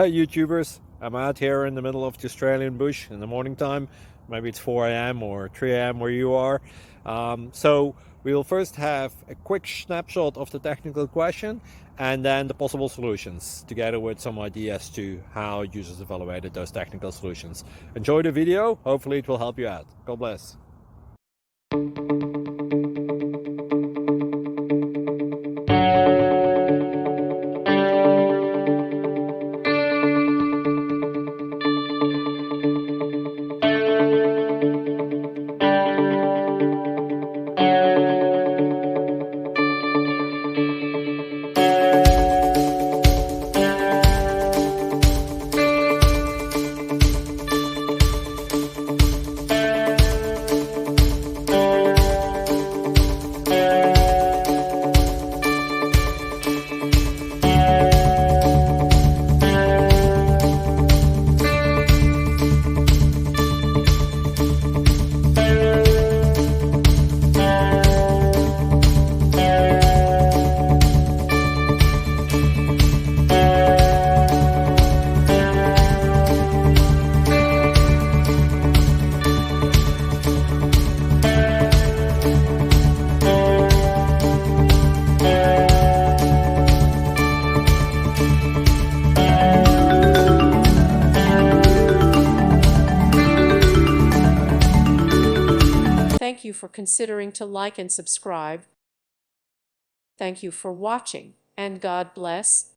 Hey YouTubers, I'm out here in the middle of the Australian bush in the morning time. Maybe it's 4 a.m. or 3 a.m. where you are. So we'll first have a quick snapshot of the technical question and then the possible solutions, together with some ideas to how users evaluated those technical solutions. Enjoy the video, hopefully it will help you out. God bless. Thank you for considering to like and subscribe. Thank you for watching, and God bless.